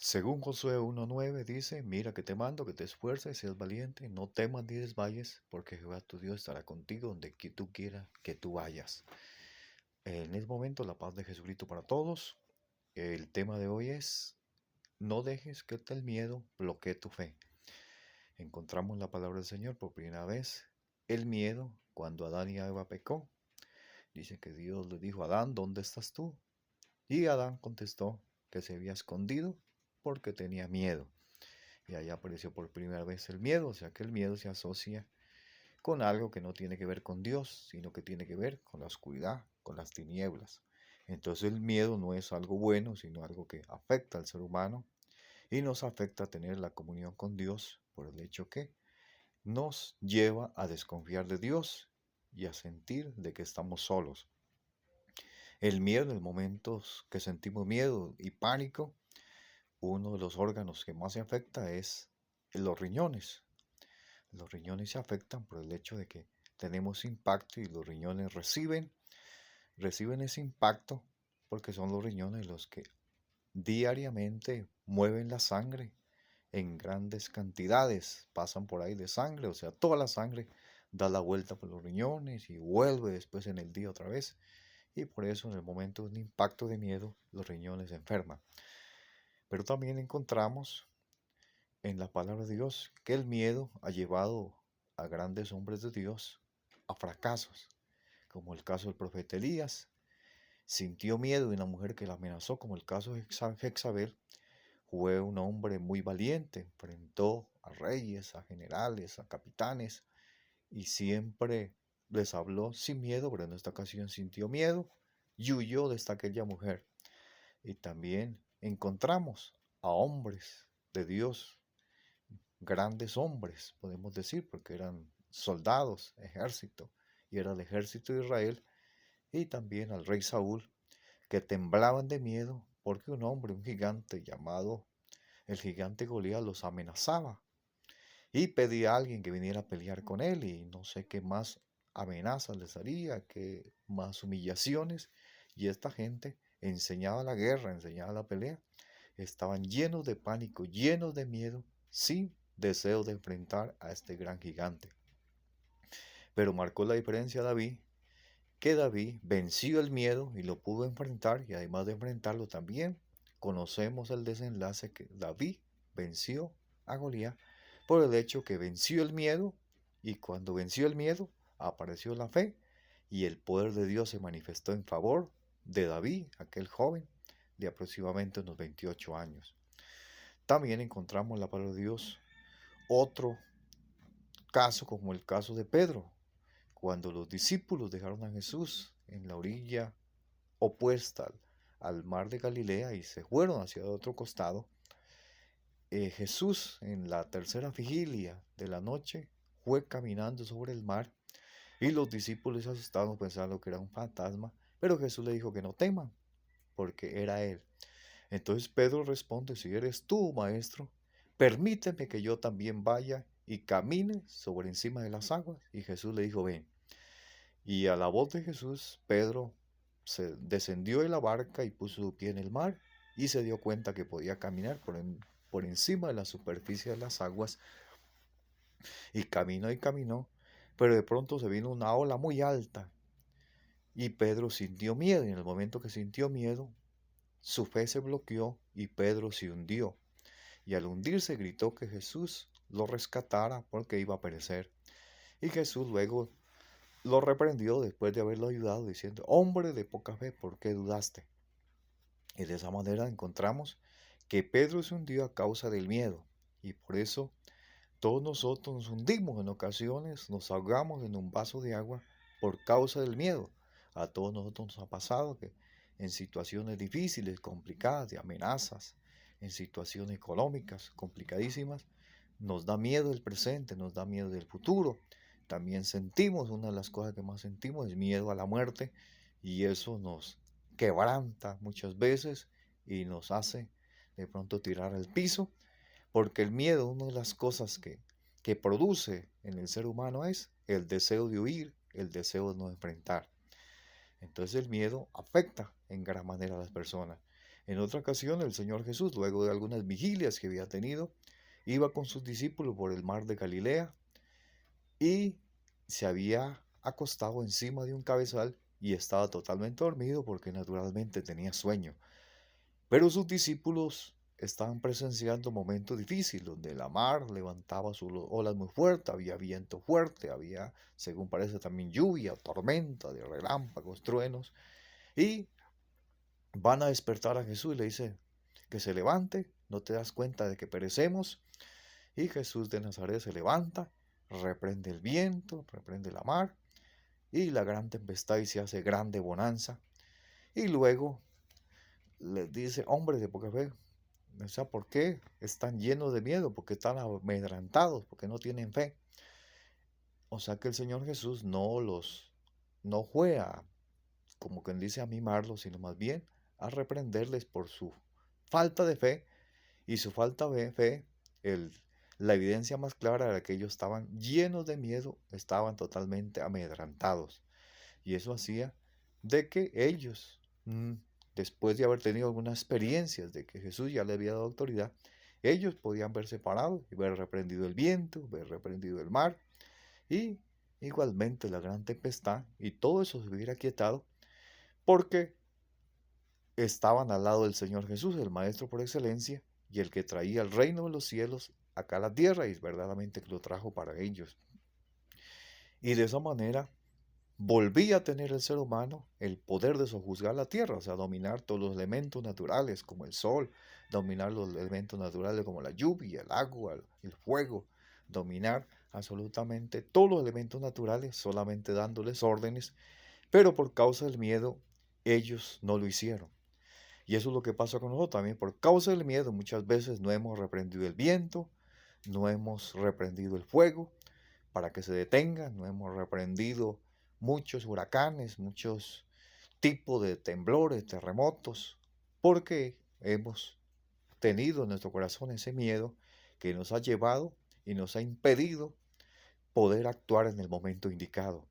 Según Josué 1:9 dice, mira que te mando, que te esfuerces, seas valiente, no temas ni desmayes, porque Jehová tu Dios estará contigo donde tú quieras que tú vayas. En este momento, la paz de Jesucristo para todos. El tema de hoy es, no dejes que el miedo bloquee tu fe. Encontramos la palabra del Señor por primera vez. El miedo, cuando Adán y Eva pecó, dice que Dios le dijo a Adán, ¿dónde estás tú? Y Adán contestó que se había escondido porque tenía miedo. Y ahí apareció por primera vez el miedo, o sea que el miedo se asocia con algo que no tiene que ver con Dios, sino que tiene que ver con la oscuridad, con las tinieblas. Entonces el miedo no es algo bueno, sino algo que afecta al ser humano y nos afecta a tener la comunión con Dios por el hecho que nos lleva a desconfiar de Dios y a sentir de que estamos solos. El miedo, en momentos que sentimos miedo y pánico, uno de los órganos que más se afecta es los riñones. Los riñones se afectan por el hecho de que tenemos impacto y los riñones reciben ese impacto porque son los riñones los que diariamente mueven la sangre en grandes cantidades, pasan por ahí de sangre, o sea, toda la sangre da la vuelta por los riñones y vuelve después en el día otra vez. Y por eso en el momento de un impacto de miedo, los riñones se enferman. Pero también encontramos en la palabra de Dios que el miedo ha llevado a grandes hombres de Dios a fracasos, como el caso del profeta Elías. Sintió miedo de una mujer que la amenazó, como el caso de Jezabel. Fue un hombre muy valiente, enfrentó a reyes, a generales, a capitanes y siempre les habló sin miedo, pero en esta ocasión sintió miedo y huyó de esta aquella mujer. Y también encontramos a hombres de Dios, grandes hombres, podemos decir, porque eran soldados, ejército, y era el ejército de Israel, y también al rey Saúl, que temblaban de miedo porque un hombre, un gigante llamado el gigante Goliat, los amenazaba y pedía a alguien que viniera a pelear con él, y no sé qué más amenazas les haría, qué más humillaciones, y esta gente enseñaba la guerra, enseñaba la pelea, estaban llenos de pánico, llenos de miedo, sin deseo de enfrentar a este gran gigante. Pero marcó la diferencia David, que David venció el miedo y lo pudo enfrentar, y además de enfrentarlo también conocemos el desenlace que David venció a Goliat por el hecho que venció el miedo, y cuando venció el miedo apareció la fe y el poder de Dios se manifestó en favor de David, aquel joven de aproximadamente unos 28 años. También encontramos en la palabra de Dios otro caso como el caso de Pedro, cuando los discípulos dejaron a Jesús en la orilla opuesta al mar de Galilea y se fueron hacia otro costado. Jesús en la tercera vigilia de la noche fue caminando sobre el mar y los discípulos asustados pensando que era un fantasma, pero Jesús le dijo que no teman porque era él. Entonces Pedro responde, si eres tú, maestro, permíteme que yo también vaya y camine sobre encima de las aguas. Y Jesús le dijo, ven. Y a la voz de Jesús, Pedro se descendió de la barca y puso su pie en el mar y se dio cuenta que podía caminar por encima de la superficie de las aguas, y caminó, pero de pronto se vino una ola muy alta y Pedro sintió miedo, y en el momento que sintió miedo, su fe se bloqueó y Pedro se hundió, y al hundirse gritó que Jesús lo rescatara porque iba a perecer. Y Jesús luego lo reprendió después de haberlo ayudado, diciendo, hombre de poca fe, ¿por qué dudaste? Y de esa manera encontramos que Pedro se hundió a causa del miedo, y por eso todos nosotros nos hundimos en ocasiones, nos ahogamos en un vaso de agua por causa del miedo. A todos nosotros nos ha pasado que en situaciones difíciles, complicadas, de amenazas, en situaciones económicas complicadísimas, nos da miedo el presente, nos da miedo del futuro. También sentimos, una de las cosas que más sentimos es miedo a la muerte, y eso nos quebranta muchas veces y nos hace de pronto tirar al piso, porque el miedo, una de las cosas que produce en el ser humano es el deseo de huir, el deseo de no enfrentar. Entonces el miedo afecta en gran manera a las personas. En otra ocasión, el Señor Jesús, luego de algunas vigilias que había tenido, iba con sus discípulos por el mar de Galilea y se había acostado encima de un cabezal y estaba totalmente dormido porque naturalmente tenía sueño. Pero sus discípulos estaban presenciando momentos difíciles donde la mar levantaba sus olas muy fuertes, había viento fuerte, había, según parece, también lluvia, tormenta, de relámpagos, truenos, y van a despertar a Jesús y le dice que se levante, no te das cuenta de que perecemos. Y Jesús de Nazaret se levanta, reprende el viento, reprende la mar y la gran tempestad y se hace grande bonanza. Y luego les dice, hombres de poca fe, o sea, ¿por qué están llenos de miedo? ¿Por qué están amedrentados? ¿Por qué no tienen fe? O sea que el Señor Jesús no fue a, como quien dice, a mimarlos, sino más bien a reprenderles por su falta de fe. Y su falta de fe, el, la evidencia más clara era que ellos estaban llenos de miedo, estaban totalmente amedrentados. Y eso hacía de que ellos, después de haber tenido algunas experiencias de que Jesús ya le había dado autoridad, ellos podían verse parados y ver reprendido el viento, ver reprendido el mar y igualmente la gran tempestad, y todo eso se hubiera quietado porque estaban al lado del Señor Jesús, el Maestro por excelencia, y el que traía el reino de los cielos acá a la tierra, y verdaderamente que lo trajo para ellos. Y de esa manera volvía a tener el ser humano el poder de sojuzgar la tierra, o sea, dominar todos los elementos naturales como el sol, dominar los elementos naturales como la lluvia, el agua, el fuego, dominar absolutamente todos los elementos naturales solamente dándoles órdenes, pero por causa del miedo ellos no lo hicieron. Y eso es lo que pasa con nosotros también. Por causa del miedo muchas veces no hemos reprendido el viento, no hemos reprendido el fuego para que se detenga, no hemos reprendido muchos huracanes, muchos tipos de temblores, terremotos, porque hemos tenido en nuestro corazón ese miedo que nos ha llevado y nos ha impedido poder actuar en el momento indicado.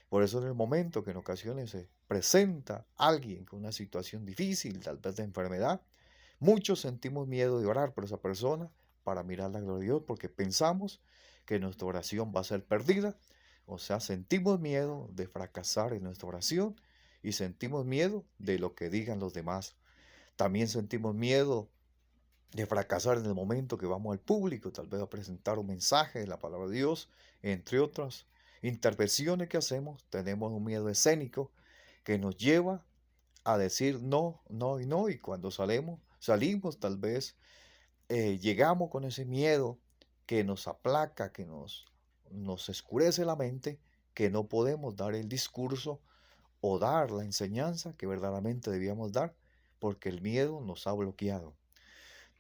Por eso en el momento que en ocasiones se presenta alguien con una situación difícil, tal vez de enfermedad, muchos sentimos miedo de orar por esa persona para mirar la gloria de Dios porque pensamos que nuestra oración va a ser perdida. O sea, sentimos miedo de fracasar en nuestra oración y sentimos miedo de lo que digan los demás. También sentimos miedo de fracasar en el momento que vamos al público, tal vez a presentar un mensaje de la palabra de Dios, entre otras intervenciones que hacemos, tenemos un miedo escénico que nos lleva a decir no, no y no, y cuando salimos tal vez llegamos con ese miedo que nos aplaca, que nos escurece la mente, que no podemos dar el discurso o dar la enseñanza que verdaderamente debíamos dar, porque el miedo nos ha bloqueado.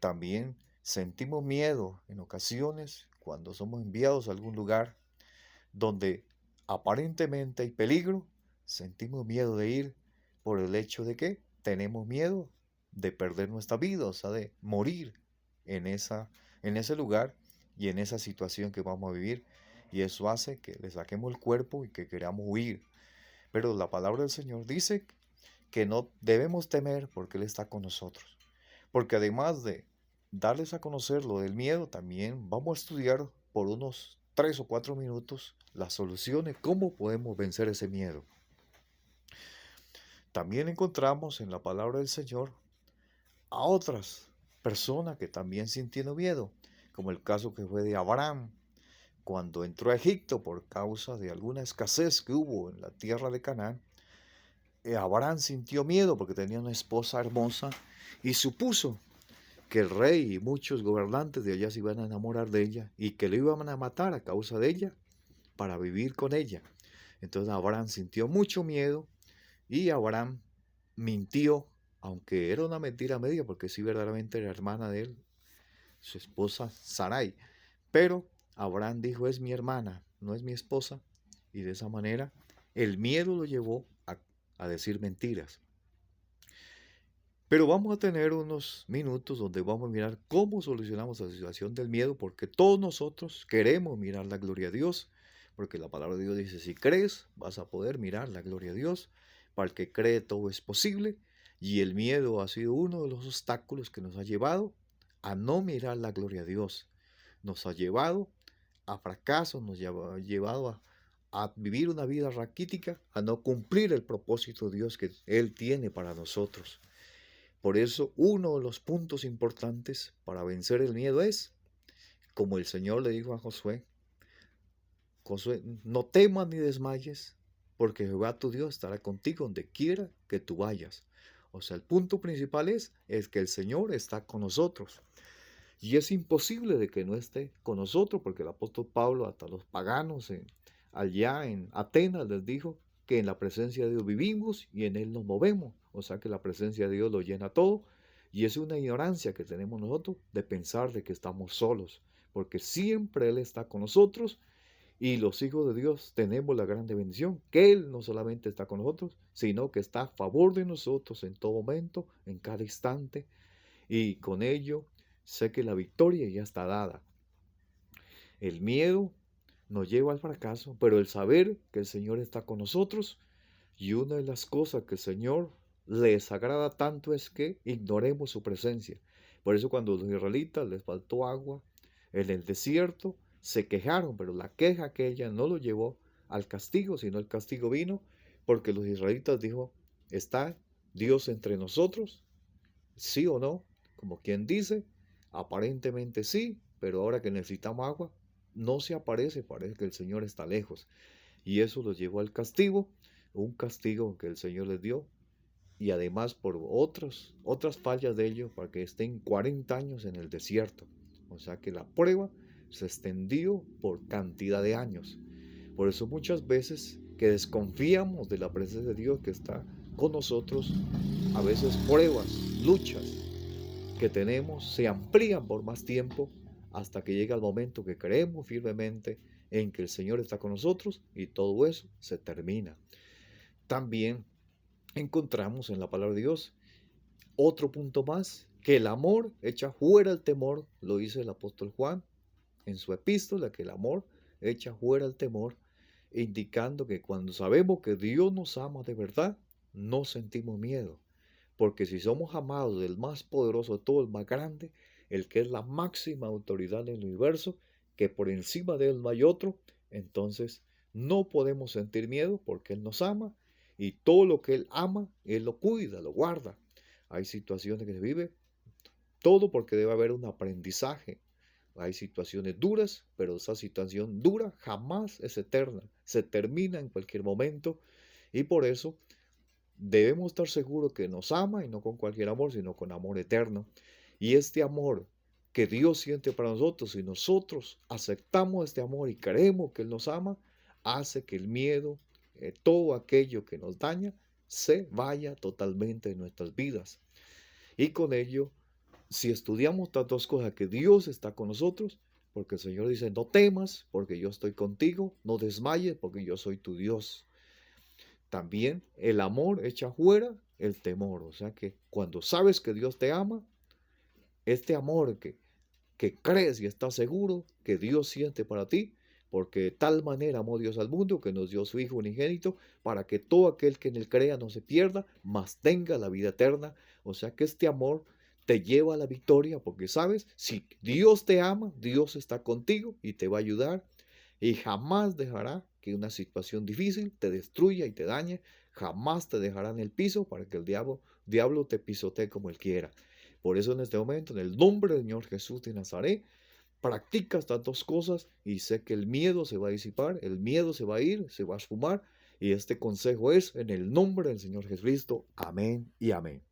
También sentimos miedo en ocasiones cuando somos enviados a algún lugar donde aparentemente hay peligro, sentimos miedo de ir por el hecho de que tenemos miedo de perder nuestra vida, o sea, de morir en ese lugar y en esa situación que vamos a vivir. Y eso hace que le saquemos el cuerpo y que queramos huir. Pero la palabra del Señor dice que no debemos temer porque Él está con nosotros. Porque además de darles a conocer lo del miedo, también vamos a estudiar por unos 3 o 4 minutos las soluciones, cómo podemos vencer ese miedo. También encontramos en la palabra del Señor a otras personas que también sintieron miedo, como el caso que fue de Abraham, cuando entró a Egipto por causa de alguna escasez que hubo en la tierra de Canaán. Abraham sintió miedo porque tenía una esposa hermosa y supuso que el rey y muchos gobernantes de allá se iban a enamorar de ella y que lo iban a matar a causa de ella para vivir con ella. Entonces Abraham sintió mucho miedo y Abraham mintió, aunque era una mentira media, porque sí verdaderamente era hermana de él, su esposa Sarai. Pero Abraham dijo, es mi hermana, no es mi esposa, y de esa manera el miedo lo llevó a decir mentiras. Pero vamos a tener unos minutos donde vamos a mirar cómo solucionamos la situación del miedo, porque todos nosotros queremos mirar la gloria a Dios, porque la palabra de Dios dice, si crees, vas a poder mirar la gloria a Dios. Para el que cree, todo es posible. Y el miedo ha sido uno de los obstáculos que nos ha llevado a no mirar la gloria de Dios. Nos ha llevado a fracaso, nos ha llevado a vivir una vida raquítica, a no cumplir el propósito de Dios que Él tiene para nosotros. Por eso, uno de los puntos importantes para vencer el miedo es, como el Señor le dijo a Josué, Josué, no temas ni desmayes, porque Jehová tu Dios estará contigo donde quiera que tú vayas. O sea, el punto principal es que el Señor está con nosotros. Y es imposible de que no esté con nosotros, porque el apóstol Pablo, hasta los paganos allá en Atenas, les dijo que en la presencia de Dios vivimos y en Él nos movemos. O sea que la presencia de Dios lo llena todo. Y es una ignorancia que tenemos nosotros de pensar de que estamos solos, porque siempre Él está con nosotros. Y los hijos de Dios tenemos la grande bendición, que Él no solamente está con nosotros, sino que está a favor de nosotros en todo momento, en cada instante. Y con ello sé que la victoria ya está dada. El miedo nos lleva al fracaso, pero el saber que el Señor está con nosotros, y una de las cosas que el Señor les agrada tanto es que ignoremos su presencia. Por eso cuando los israelitas les faltó agua en el desierto, se quejaron, pero la queja aquella no lo llevó al castigo, sino el castigo vino porque los israelitas dijo, ¿está Dios entre nosotros? ¿Sí o no? Como quien dice, aparentemente sí, pero ahora que necesitamos agua, no se aparece, parece que el Señor está lejos. Y eso los llevó al castigo, un castigo que el Señor les dio, y además por otras fallas de ellos, para que estén 40 años en el desierto. O sea que la prueba se extendió por cantidad de años. Por eso muchas veces que desconfiamos de la presencia de Dios que está con nosotros, a veces pruebas, luchas que tenemos se amplían por más tiempo hasta que llega el momento que creemos firmemente en que el Señor está con nosotros y todo eso se termina. También encontramos en la palabra de Dios otro punto más, que el amor echa fuera el temor, lo dice el apóstol Juan en su epístola, que el amor echa fuera el temor, indicando que cuando sabemos que Dios nos ama de verdad, no sentimos miedo. Porque si somos amados del más poderoso de todo, el más grande, el que es la máxima autoridad en el universo, que por encima de él no hay otro, entonces no podemos sentir miedo porque Él nos ama y todo lo que Él ama, Él lo cuida, lo guarda. Hay situaciones que se vive todo porque debe haber un aprendizaje. Hay situaciones duras, pero esa situación dura jamás es eterna, se termina en cualquier momento y por eso debemos estar seguros que nos ama y no con cualquier amor, sino con amor eterno. Y este amor que Dios siente para nosotros, si nosotros aceptamos este amor y creemos que Él nos ama, hace que el miedo, todo aquello que nos daña, se vaya totalmente de nuestras vidas. Y con ello, si estudiamos estas dos cosas, que Dios está con nosotros, porque el Señor dice, no temas, porque yo estoy contigo, no desmayes, porque yo soy tu Dios. También el amor echa fuera el temor. O sea que cuando sabes que Dios te ama, este amor que crees y estás seguro que Dios siente para ti, porque de tal manera amó Dios al mundo que nos dio su Hijo unigénito para que todo aquel que en él crea no se pierda, mas tenga la vida eterna. O sea que este amor te lleva a la victoria porque sabes, si Dios te ama, Dios está contigo y te va a ayudar y jamás dejará que una situación difícil te destruya y te dañe, jamás te dejará en el piso para que el diablo te pisotee como él quiera. Por eso en este momento, en el nombre del Señor Jesús de Nazaret, practica estas dos cosas y sé que el miedo se va a disipar, el miedo se va a ir, se va a esfumar. Y este consejo es en el nombre del Señor Jesucristo. Amén y amén.